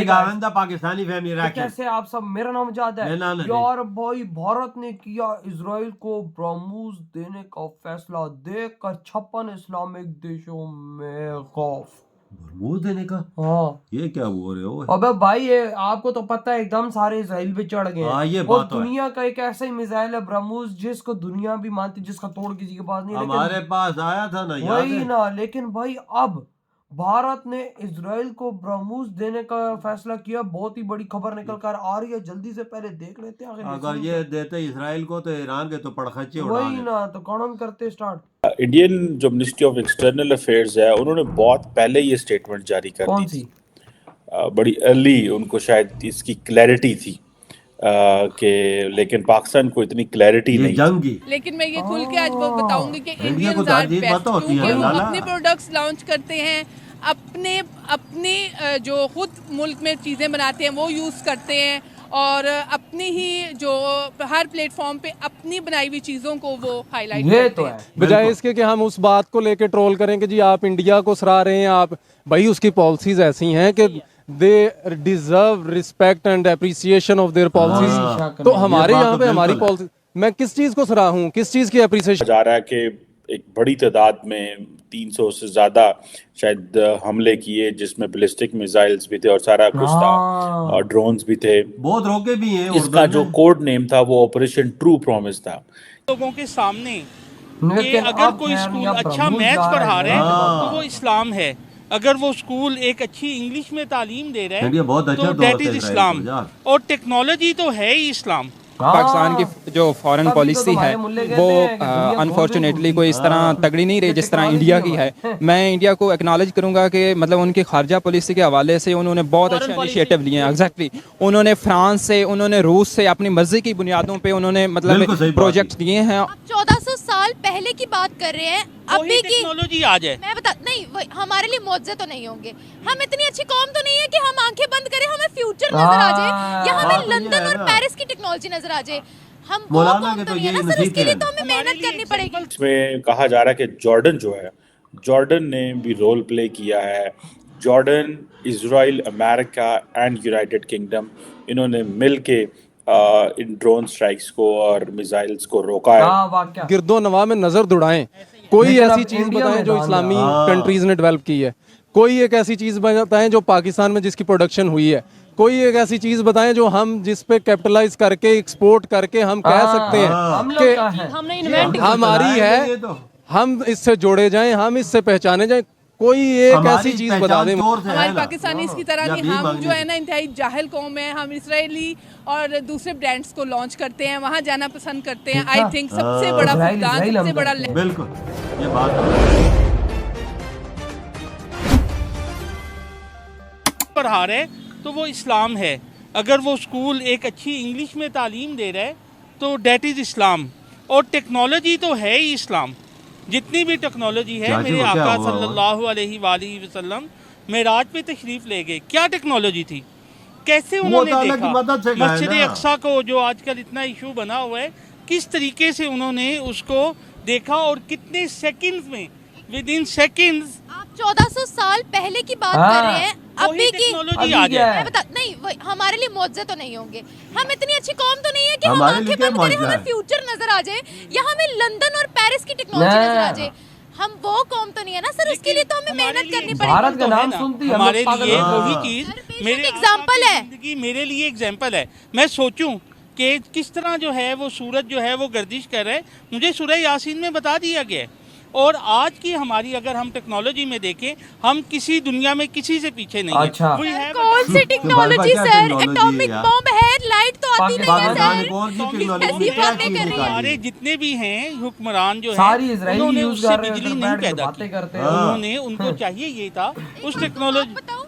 गावंदा Pakistani family तो रखे कैसे आप सब, मेरा नाम जाद है मेरा नाम है। यार भाई, भारत ने किया इजराइल को ब्रह्मोस देने का फैसला, देखकर 56 इस्लामिक देशों में खौफ। ब्रह्मोस देने का? हाँ ये क्या बोल रहे हो? अबे भाई, ये आपको तो पता है एकदम सारे इसराइल पे चढ़ गए हाँ, ये हैं। और बात तो है। दुनिया का एक ऐसा ही मिसाइल है ब्रह्मोस, जिसको दुनिया भी मानती, जिसका तोड़ किसी के पास नहीं है। हमारे पास आया था ना, याद वही है? ना, लेकिन भाई अब भारत ने इजराइल को ब्रह्मोस देने का फैसला किया। बहुत ही बड़ी खबर निकल कर आ रही है, जल्दी से पहले देख लेते हैं आखिर अगर ये देते इसराइल को तो ईरान के तो पड़खच्चे उड़ा वही देते। ना, तो कौन करते स्टार्ट। इंडियन जो मिनिस्ट्री ऑफ एक्सटर्नल अफेयर्स है, उन्होंने बहुत पहले ये स्टेटमेंट जारी कर कौन दी सी? थी। बड़ी अर्ली उनको शायद इसकी क्लैरिटी थी कि, लेकिन पाकिस्तान को इतनी क्लैरिटी ये नहीं थी। जंग की लेकिन मैं ये खुल के आज वो बताऊंगी कि इंडिया को इंडियंस आर दादी बेस्ट, पता होती है, क्योंकि वो लाला। अपने प्रोडक्ट्स लॉन्च करते हैं, अपने अपने जो खुद मुल्क में चीज़ें बनाते हैं वो यूज़ करते हैं, और अपनी ही जो हर प्लेटफॉर्म पे अपनी बनाई हुई चीज़ों को वो हाईलाइट ये करते तो हैं। है। बजाय इसके कि हम उस बात को लेके ट्रोल करें कि जी आप इंडिया को सराह रहे हैं, आप भाई उसकी पॉलिसीज ऐसी हैं कि they deserve respect and appreciation of their policies. तो हमारे ये बात यहाँ तो पे हमारी बिल्कुल है। पॉलिसी, मैं किस चीज़ को सराहूं, किस चीज़ की अप्रिसिएशन? जा रहा है कि एक बड़ी तादाद में 300 से ज़्यादा शायद हमले किए, जिसमें बैलिस्टिक मिसाइल्स भी थे और सारा कुछ था, हाँ। और ड्रोन्स भी थे। बहुत रोके भी हैं। इसका उर्दू जो में। कोड नेम था वो ऑपरेशन ट्रू प्रॉमिस था। लोगों के सामने कि लेकिन अगर अब कोई खैर स्कूल यहाँ अच्छा ब्रह्मोस मैथ्स जा पढ़ा रहा है हाँ। तो वो इस्लाम है, अगर वो स्कूल एक अच्छी इंग्लिश में तालीम दे रहा इंडिया बहुत है अच्छा तो दोस्त डेट है इज इजराइल इस्लाम, को, यार। और टेक्नोलॉजी तो है ही इस्लाम। पाकिस्तान की जो फॉरेन तभी तो पॉलिसी तुम्हारे है मुल्ले कहते वो हैं कि दुनिया खोल अनफॉर्चुनेटली रही कोई इस तरह तगड़ी नहीं रही जिस तरह इंडिया की है। मैं इंडिया को एक्नॉलेज करूंगा कि मतलब उनकी खारजा पॉलिसी के हवाले से उन्होंने बहुत अच्छे इनिशिएटिव लिए हैं। एग्जैक्टली, उन्होंने फ्रांस से, उन्होंने रूस से अपनी मर्जी की बुनियादों पे उन्होंने बिल्कुल मतलब सही बात प्रोजेक्ट्स दिए हैं। आप 1400 साल पहले की बात कर रहे हैं, अभी वही की टेक्नोलॉजी आ जाए। मैं बता नहीं, हमारे लिए मुआवजे तो नहीं होंगे। हम इतनी अच्छी कौम तो नहीं है कि हम आंखें बंद करें, हमें फ्यूचर नजर आ जाए, या बात हमें तो ये लंदन है और ना। पेरिस की टेक्नोलॉजी नजर आ जाए। हम वो मौलाना कौम के तो तो नहीं है यही ना सर, उसके लिए नसीब तो हमें हमारे मेहनत लिए करनी पड़ेगी। इसमें कहा जा रहा है कि जॉर्डन जो है, जॉर्डन ने भी रोल प्ले किया है। Jordan, Israel, America and United kingdom, इन्होंने मिल के इन ड्रोन स्ट्राइक्स को और मिसाइल्स को रोका है। हाँ वाकया। गिरदो नवा में नज़र दौड़ाएं, कोई लेकिन ऐसी अब चीज़ इंडिया बताएं में जो डाल इस्लामी दिया। हाँ। कंट्रीज ने डेवलप की है। कोई एक ऐसी चीज़ बताएं जो पाकिस्तान में जिसकी प्रोडक्शन हुई है। कोई एक ऐसी चीज़ बताएं जो हम जिस पे कैपिटलाइज करके एक्सपोर्ट करके हम कह सकते हम हैं लोग कि का है। हमने हम तो हमारी चलाएंगे है, ये तो। हम इससे जोड़े जाएं, हम इससे पहचाने जाएं। कोई एक हमारी ऐसी चीज़ बता पहचान दें। जोर से है हमारे ना। पाकिस्तानी की तरह या नहीं, भी हम मांगनी जो है ना इंतहाई जाहिल कौम है। हम इसराइली और दूसरे ब्रांड्स को लॉन्च करते हैं, वहाँ जाना पसंद करते हैं। आई थिंक सबसे बड़ा इजराइल फुकदान, इजराइल हम सबसे बड़ा करते हैं। बिल्कुल, ये बात है। पढ़ा रहा है तो वो इस्लाम है, अगर वो स्कूल एक अच्छी इंग्लिश में तालीम दे रहा है तो डेट इज इस्लाम, और टेक्नोलॉजी तो है ही इस्लाम। जितनी भी टेक्नोलॉजी है, क्या मेरे जी, वो क्या आका हुआ? सल्लल्लाहु अलैहि वसल्लम मेराज पे तशरीफ ले गए, क्या टेक्नोलॉजी थी, कैसे उन्होंने तो अल्लाह की देखा मदद से गए मस्जिद ना। अक्सा को, जो आजकल इतना इशू बना हुआ है, किस तरीके से उन्होंने उसको देखा, और कितने सेकंड्स में, विद इन सेकंड्स आप 1400 साल पहले की बात हाँ। कर रहे हैं, वही अभी की टेक्नोलॉजी अभी आ क्या जाए। है? मैं बता नहीं, हमारे लिए मुआवजे तो नहीं होंगे। हम इतनी अच्छी कौम तो नहीं है कि हम हमारे आंखें लिए क्या बंद करें, मुआवजा हमें है? फ्यूचर नजर आ जाए, या हमें लंदन और पेरिस की टेक्नोलॉजी ना। नजर आ जाए। हम वो कौम तो नहीं है ना सर, उसके लिए तो हमें हमारे मेहनत लिए करनी भारत पड़ेगी। का तो है नाम ना, सुनती है, हम हमारे लोग पागल लिए हो वही जाते हैं। चीज बेशक मेरे एग्जाम्पल आका की है। जिंदगी मेरे लिए एग्जाम्पल है। मैं सोचूं कि किस तरह जो है वो सूरज जो है वो गर्दिश कर रहा है, मुझे सूरह यासीन में बता दिया गया है। और आज की हमारी अगर हम टेक्नोलॉजी में देखें, हम किसी दुनिया में किसी से पीछे नहीं अच्छा। है। We have कौन सी टेक्नोलॉजी क्या सर? technology एटॉमिक है यार? बॉम्ब है, लाइट तो आती नहीं है पाकिस्तान सर। कौन सी Atomic टेक्नोलॉजी ऐसी क्या बातें चीज कर रही हैं। निकाली? हमारे जितने भी हैं हुक्मरान जो सारी हैं, इजराइली उन्होंने यूज उससे कर रहे हैं, बिजली इधर नहीं बैठ के पैदा बातें की। करते हैं। उन्होंने, उनको चाहिए ये था उस टेक्नोलॉजी। बताऊं,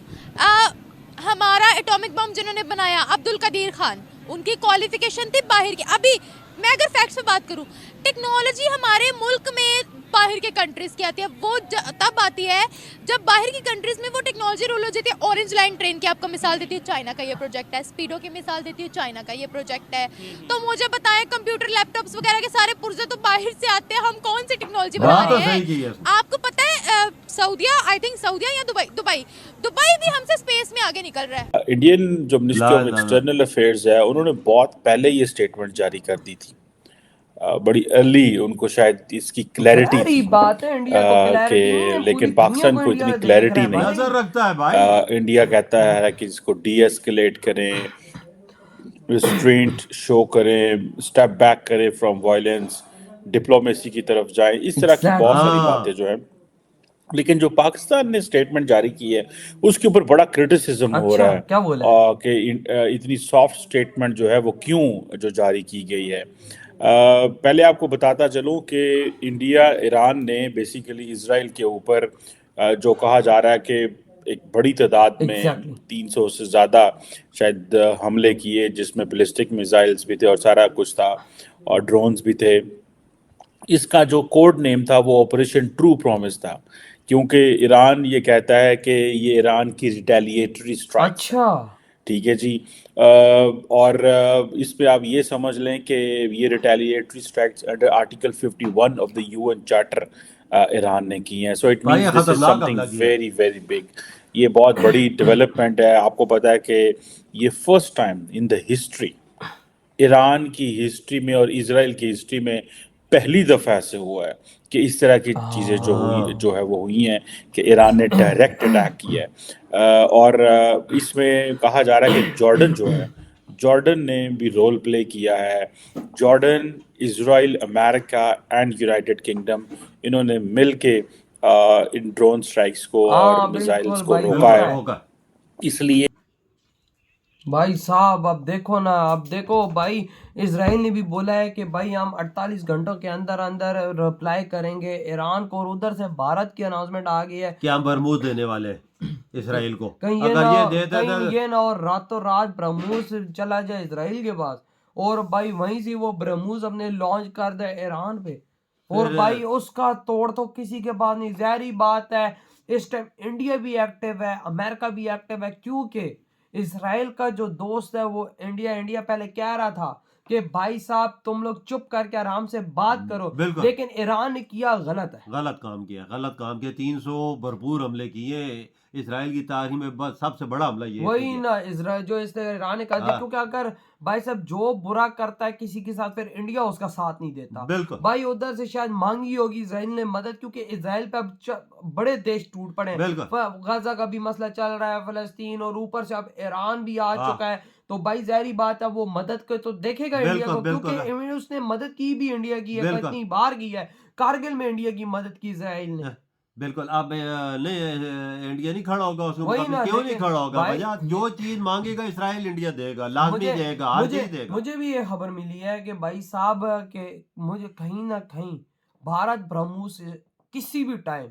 हमारा एटॉमिक बम जिन्होंने बनाया, अब्दुल कदीर खान, उनकी क्वालिफिकेशन थी बाहर की। अभी मैं अगर फैक्ट्स पे बात करूं, टेक्नोलॉजी हमारे मुल्क में बाहर के कंट्रीज की आती है, वो तब आती है जब बाहर की कंट्रीज में वो टेक्नोलॉजी रोल हो जाती है। ऑरेंज लाइन ट्रेन की आपको मिसाल देती है, चाइना का ये प्रोजेक्ट है। स्पीडो की मिसाल देती है, चाइना का ये प्रोजेक्ट है। तो मुझे बताएं, कंप्यूटर लैपटॉप्स वगैरह के सारे पुर्जे तो बाहर से आते हैं, हम कौन सी टेक्नोलॉजी बना बात तो रहे सही की हैं? है। आपको पता है सऊदिया, आई थिंक सऊदिया या दुबई भी हमसे स्पेस में आगे निकल रहा है। इंडियन जो मिनिस्ट्री ऑफ ना, ना। एक्सटर्नल अफेयर्स है, उन्होंने बहुत पहले ये स्टेटमेंट जारी कर दी थी। बड़ी अर्ली उनको शायद इसकी क्लैरिटी सारी थी बात है, इंडिया को कि क्लैरिटी नहीं है, पूरी लेकिन दुनिया पाकिस्तान को इंडिया इतनी देख क्लैरिटी रहा है नहीं भाई। नजर रखता है भाई। इंडिया कहता है कि इसको डीएस्केलेट करें, रिस्ट्रेंट शो करें, स्टेप बैक करें फ्रॉम वायलेंस, डिप्लोमेसी की तरफ जाएं, इस तरह की बहुत सारी हाँ। बातें जो है। लेकिन जो पाकिस्तान ने स्टेटमेंट जारी की है उसके ऊपर बड़ा क्रिटिसिज्म हो अच्छा, रहा है क्या बोला है? कि इतनी सॉफ्ट स्टेटमेंट जो है वो क्यों जो जारी की गई है। पहले आपको बताता चलूं कि इंडिया ईरान ने बेसिकली इजराइल के ऊपर जो कहा जा रहा है कि एक बड़ी तादाद में Exactly. 300 से ज़्यादा शायद हमले किए, जिसमें बैलिस्टिक मिसाइल्स भी थे और सारा कुछ था और ड्रोन्स भी थे। इसका जो कोड नेम था वो ऑपरेशन ट्रू प्रॉमिस था, क्योंकि ईरान ये कहता है कि ये ईरान की रिटेलिएटरी स्ट्राइक। अच्छा, ठीक है जी। और इस पे आप ये समझ लें कि ये retaliatory strikes under article 51 of the UN charter Iran ने की हैं। सो इट भाई, मींस ये दिस इज खतरनाक समथिंग हमला किया। Very very big. ये बहुत बड़ी डेवलपमेंट है। आपको पता है कि ये first time in the history, Iran की हिस्ट्री में और इजराइल की हिस्ट्री में पहली दफ़ा ऐसे हुआ है कि इस तरह की चीज़ें जो है वो हुई हैं कि ईरान ने डायरेक्ट अटैक किया है। और इसमें कहा जा रहा है कि जॉर्डन जो है, जॉर्डन ने भी रोल प्ले किया है। Jordan, Israel, America and United kingdom, इन्होंने मिल के इन ड्रोन स्ट्राइक्स को और हाँ मिसाइल्स बिल्कुल को भाई, रोका बिल्कुल है। होगा। इसलिए भाई साहब अब देखो ना, अब देखो भाई, इसराइल ने भी बोला है कि भाई हम 48 घंटों के अंदर अंदर रिप्लाई करेंगे ईरान को, और उधर से भारत की अनाउंसमेंट आ गई है क्या हम बरमूद देने वाले हैं इसराइल को? कहीं ये अगर ना, ये देते कहीं तो ये ना और रातों रात ब्रह्मोस चला जाए इसराइल के पास, और भाई वहीं से वो ब्रह्मोस अपने लॉन्च कर दे ईरान पे, और फिर- भाई उसका तोड़ तो किसी के पास नहीं। ज़ाहिर बात है इस टाइम इंडिया भी एक्टिव है, अमेरिका भी एक्टिव है, क्योंकि इसराइल का जो दोस्त है वो इंडिया पहले कह रहा था कि भाई साहब तुम लोग चुप करके आराम से बात करो, बिल्कुल। लेकिन ईरान ने किया गलत है। गलत काम किया, गलत काम किया। 300 भरपूर हमले किए इसराइल की तारीख में, बस सबसे बड़ा हमला ये वही किया। ना, इसराइल जो इसने ईरान ने कर दिया, हाँ। क्योंकि अगर भाई साहब जो बुरा करता है किसी के साथ, फिर इंडिया उसका साथ नहीं देता। बिल्कुल भाई उधर से शायद मांगी होगी इसराइल ने मदद, क्योंकि इसराइल पे अब बड़े देश टूट पड़े हैं। बिल्कुल। गाजा का भी मसला चल रहा है, फलस्तीन, और ऊपर से अब ईरान भी आ हाँ। चुका है, तो भाई जाहिर बात है वो मदद को तो देखेगा इंडिया बिल्कुल, को, बिल्कुल। क्योंकि उसने मदद की भी इंडिया की है, बिल्कुल। कितनी बार की है। कारगिल में इंडिया की मदद की इसराइल ने। बिल्कुल। अब नहीं, इंडिया नहीं खड़ा होगा उसके वही मुकाबले। ना, क्यों नहीं लेकिन खड़ा होगा? भाई- वजह जो चीज मांगेगा इसराइल इंडिया देगा, लाजमी देगा, हर चीज देगा। मुझे भी ये खबर मिली है कि भाई साहब के मुझे कहीं ना कहीं भारत ब्रह्मोस किसी भी टाइम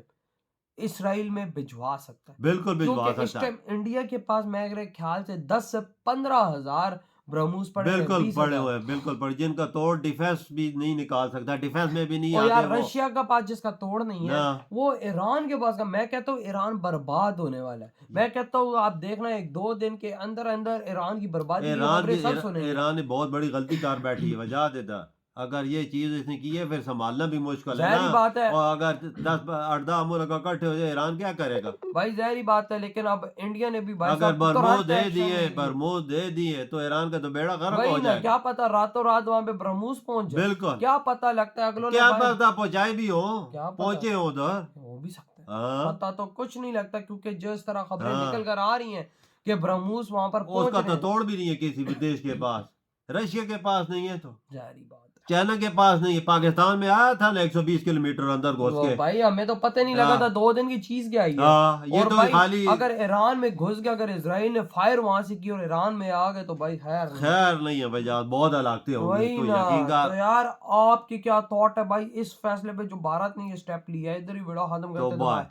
इसराइल में भिजवा सकता है, बिल्कुल भिजवा क्योंकि इस सकता है। टाइम इंडिया के पास मेरे ख्याल से 10 से 15 हजार ब्रह्मोस पड़े हैं, बिल्कुल 20 पड़े हजार। हुए हैं, बिल्कुल पड़े, जिनका तोड़ डिफेंस भी नहीं निकाल सकता, डिफेंस में भी नहीं और आते यार वो। रशिया का पास जिसका तोड़ नहीं है, ना। वो ईरान के पास का, मैं कहता हूँ ईरान बर्बाद होने वाला है। मैं कहता हूँ आप देखना 1-2 दिन के अंदर अंदर ईरान की बर्बादी की खबरें सब सुनेंगे। ईरान ने बहुत बड़ी गलती कर बैठी है, वजह देता। अगर ये चीज इसने की है फिर संभालना भी मुश्किल है ज़ाहिर ना। बात है। और अगर 10-8 मुल्क इकट्ठे हो जाए, ईरान क्या करेगा? भाई जाहिर बात है, लेकिन अब इंडिया ने भी भाई अगर साहब बरमूद तुरंत दे एक्शन दिए, ले लिए। बरमूद दे दिए तो ईरान का तो बेड़ा गर्क वही हो ना, जाएगा। क्या पता रातों रात वहां पे ब्रह्मोस पहुंच जाए। बिल्कुल। क्या पता, लगता है अगलों ने क्या भाई- पता पहुंचाए भी हो, क्या पता? पहुंचे हो उधर। हो भी सकता है, हाँ। पता तो कुछ नहीं लगता, क्योंकि जिस तरह खबरें हाँ। निकल कर आ रही हैं कि ब्रह्मोस वहां पर पहुंच उसका रहे तो हैं। तोड़ भी नहीं है किसी भी देश के पास। रशिया के पास नहीं है तो जारी बात है। चाइना के पास नहीं है। पाकिस्तान में आया था ना 120 किलोमीटर अंदर घुस वो के। भाई हमें तो पता नहीं लगा हाँ। था 2 दिन की चीज क्या आई है। हाँ, ये और तो भाई खाली अगर ईरान में घुस गया, अगर इसराइल ने फायर वहां से की और ईरान में आ गए, तो भाई खैर नहीं। खैर नहीं है भाई, बहुत हलाकते होंगी वही तो ना, यकीन का। तो यार आपकी क्या थॉट है भाई इस फैसले पे जो भारत ने ये स्टेप लिया है? इधर ही वीडियो खत्म तो करते बाय।